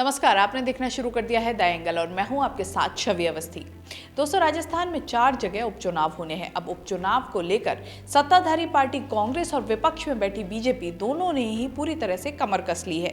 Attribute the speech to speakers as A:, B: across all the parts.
A: नमस्कार, आपने देखना शुरू कर दिया है द एंगल और मैं हूं आपके साथ छवि अवस्थी। दोस्तों, राजस्थान में 4 जगह उपचुनाव होने हैं। अब उपचुनाव को लेकर सत्ताधारी पार्टी कांग्रेस और विपक्ष में बैठी बीजेपी दोनों ने ही पूरी तरह से कमर कस ली है,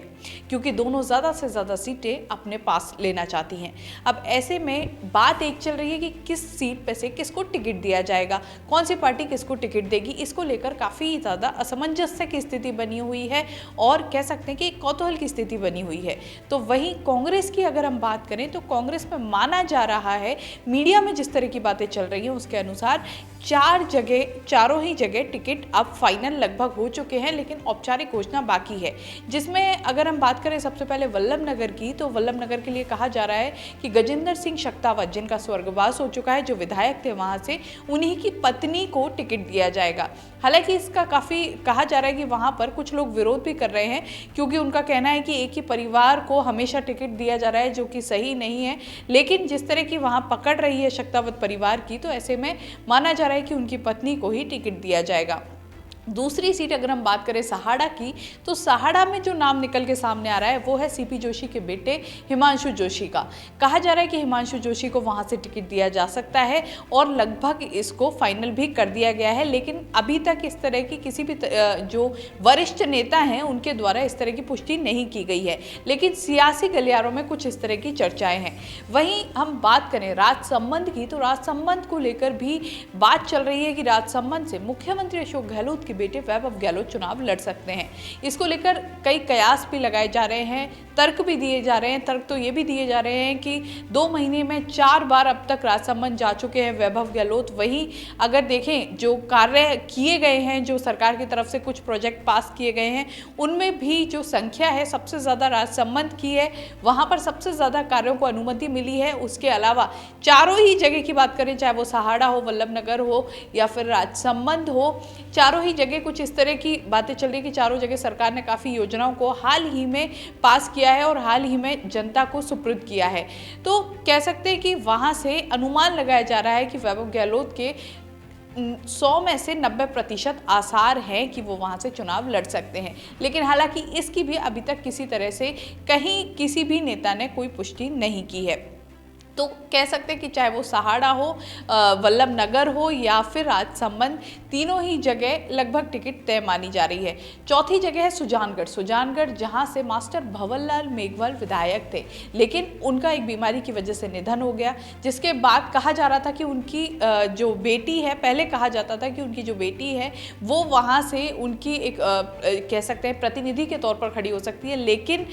A: क्योंकि दोनों ज्यादा से ज्यादा सीटें अपने पास लेना चाहती हैं। अब ऐसे में बात एक चल रही है कि किस सीट पे से किसको टिकट दिया जाएगा, कौन सी पार्टी किसको टिकट देगी। इसको लेकर काफी ज्यादा असमंजस्य की स्थिति बनी हुई है और कह सकते हैं कि एक कौतूहल की स्थिति बनी हुई है। तो वहीं कांग्रेस की अगर हम बात करें तो कांग्रेस में माना जा रहा है, मीडिया में जिस तरह की बातें चल रही हैं उसके अनुसार चारों ही जगह टिकट अब फाइनल लगभग हो चुके हैं, लेकिन औपचारिक घोषणा बाकी है। जिसमें अगर हम बात करें सबसे पहले वल्लभनगर की, तो वल्लभनगर के लिए कहा जा रहा है कि गजेंद्र सिंह शेखावत, जिनका स्वर्गवास हो चुका है, जो विधायक थे वहां से, उन्हीं की पत्नी को टिकट दिया जाएगा। हालांकि इसका काफी कहा जा रहा है कि वहां पर कुछ लोग विरोध भी कर रहे हैं, क्योंकि उनका कहना है कि एक ही परिवार को हमेशा टिकट दिया जा रहा है, जो कि सही नहीं है। लेकिन जिस तरह की वहां पकड़ रही है शेखावत परिवार की, तो ऐसे में माना जा रहा है कि उनकी पत्नी को ही टिकट दिया जाएगा। दूसरी सीट अगर हम बात करें सहाड़ा की, तो सहाड़ा में जो नाम निकल के सामने आ रहा है वो है सीपी जोशी के बेटे हिमांशु जोशी का। कहा जा रहा है कि हिमांशु जोशी को वहां से टिकट दिया जा सकता है और लगभग इसको फाइनल भी कर दिया गया है। लेकिन अभी तक इस तरह की किसी भी जो वरिष्ठ नेता हैं उनके द्वारा इस तरह की पुष्टि नहीं की गई है, लेकिन सियासी गलियारों में कुछ इस तरह की चर्चाएं हैं। वहीं हम बात करें राजसमंद की, तो राजसमंद को लेकर भी बात चल रही है कि राजसमंद से मुख्यमंत्री अशोक गहलोत के बेटे वैभव गहलोत चुनाव लड़ सकते हैं। इसको लेकर कई कयास भी लगाए जा रहे हैं, तर्क भी दिए जा रहे हैं। तर्क तो ये भी दिए जा रहे हैं कि 2 महीने में 4 बार अब तक राजसमंद जा चुके हैं वैभव गहलोत। वहीं अगर देखें जो कार्य किए गए हैं, जो सरकार की तरफ से कुछ प्रोजेक्ट पास किए गए हैं, उनमें भी जो संख्या है सबसे ज़्यादा राजसमंद की है। वहाँ पर सबसे ज़्यादा कार्यों को अनुमति मिली है। उसके अलावा चारों ही जगह की बात करें, चाहे वो सहाड़ा हो, वल्लभनगर हो या फिर राजसमंद हो, चारों ही जगह कुछ इस तरह की बातें चल रही है कि चारों जगह सरकार ने काफ़ी योजनाओं को हाल ही में पास किया है और हाल ही में जनता को सुपुर्द किया है। तो कह सकते हैं कि वहां से अनुमान लगाया जा रहा है कि वैभव गहलोत के 100 में से 90% आसार हैं कि वो वहां से चुनाव लड़ सकते हैं। लेकिन हालांकि इसकी भी अभी तक किसी तरह से कहीं किसी भी नेता ने कोई पुष्टि नहीं की है। तो कह सकते हैं कि चाहे वो सहाड़ा हो, वल्लभनगर हो या फिर राजसमंद, तीनों ही जगह लगभग टिकट तय मानी जा रही है। चौथी जगह है सुजानगढ़ जहां से मास्टर भंवरलाल मेघवाल विधायक थे, लेकिन उनका एक बीमारी की वजह से निधन हो गया। जिसके बाद कहा जा रहा था कि उनकी जो बेटी है, पहले कहा जाता था कि उनकी जो बेटी है वो वहाँ से उनकी एक कह सकते हैं प्रतिनिधि के तौर पर खड़ी हो सकती है। लेकिन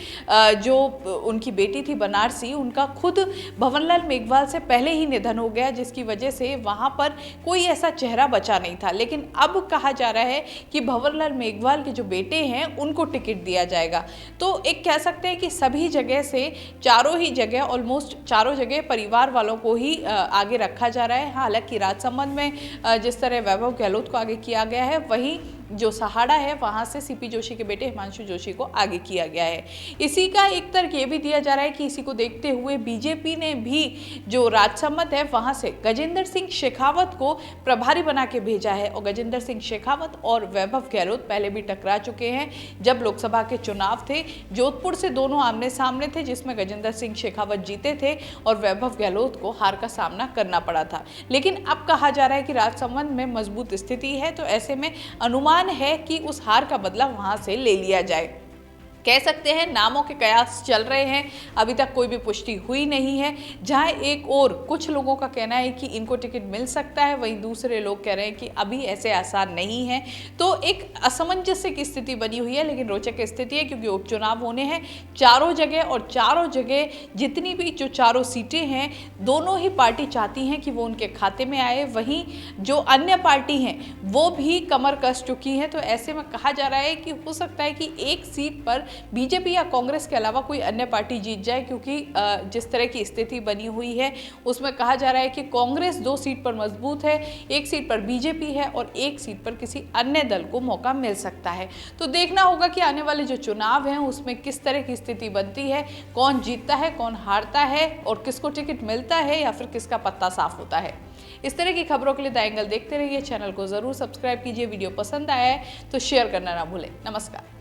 A: जो उनकी बेटी थी बनारसी, उनका खुद भंवरलाल मेघवाल से पहले ही निधन हो गया, जिसकी वजह से वहां पर कोई ऐसा चेहरा बचा नहीं था। लेकिन अब कहा जा रहा है कि भंवरलाल मेघवाल के जो बेटे हैं उनको टिकट दिया जाएगा। तो एक कह सकते हैं कि सभी जगह से चारों ही जगह, ऑलमोस्ट चारों जगह परिवार वालों को ही आगे रखा जा रहा है। हालांकि राजसमंद में जिस तरह वैभव गहलोत को आगे किया गया है, वहीं जो सहाड़ा है वहां से सीपी जोशी के बेटे हिमांशु जोशी को आगे किया गया है। इसी का एक तर्क ये भी दिया जा रहा है कि इसी को देखते हुए बीजेपी ने भी जो राजसमंद है वहां से गजेंद्र सिंह शेखावत को प्रभारी बना के भेजा है। और गजेंद्र सिंह शेखावत और वैभव गहलोत पहले भी टकरा चुके हैं। जब लोकसभा के चुनाव थे, जोधपुर से दोनों आमने सामने थे, जिसमें गजेंद्र सिंह शेखावत जीते थे और वैभव गहलोत को हार का सामना करना पड़ा था। लेकिन अब कहा जा रहा है कि राजसमंद में मजबूत स्थिति है, तो ऐसे में अनुमान है कि उस हार का बदला वहां से ले लिया जाए। कह सकते हैं नामों के कयास चल रहे हैं, अभी तक कोई भी पुष्टि हुई नहीं है। जहां एक और कुछ लोगों का कहना है कि इनको टिकट मिल सकता है, वहीं दूसरे लोग कह रहे हैं कि अभी ऐसे आसार नहीं है। तो एक असमंजस्य की स्थिति बनी हुई है, लेकिन रोचक स्थिति है, क्योंकि उपचुनाव होने हैं चारों जगह और चारों जगह जितनी भी जो चारों सीटें हैं, दोनों ही पार्टी चाहती हैं कि वो उनके खाते में आए। वहीं जो अन्य पार्टी हैं वो भी कमर कस चुकी हैं। तो ऐसे में कहा जा रहा है कि हो सकता है कि एक सीट पर बीजेपी या कांग्रेस के अलावा कोई अन्य पार्टी जीत जाए, क्योंकि जिस तरह की स्थिति बनी हुई है उसमें कहा जा रहा है कि कांग्रेस 2 सीट पर मजबूत है, 1 सीट पर बीजेपी है और 1 सीट पर किसी अन्य दल को मौका मिल सकता है। तो देखना होगा कि आने वाले जो चुनाव हैं उसमें किस तरह की स्थिति बनती है, कौन जीतता है, कौन हारता है और किसको टिकट मिलता है या फिर किसका पत्ता साफ होता है। इस तरह की खबरों के लिए द एंगल देखते रहिए। चैनल को जरूर सब्सक्राइब कीजिए। वीडियो पसंद आया है तो शेयर करना ना भूलें। नमस्कार।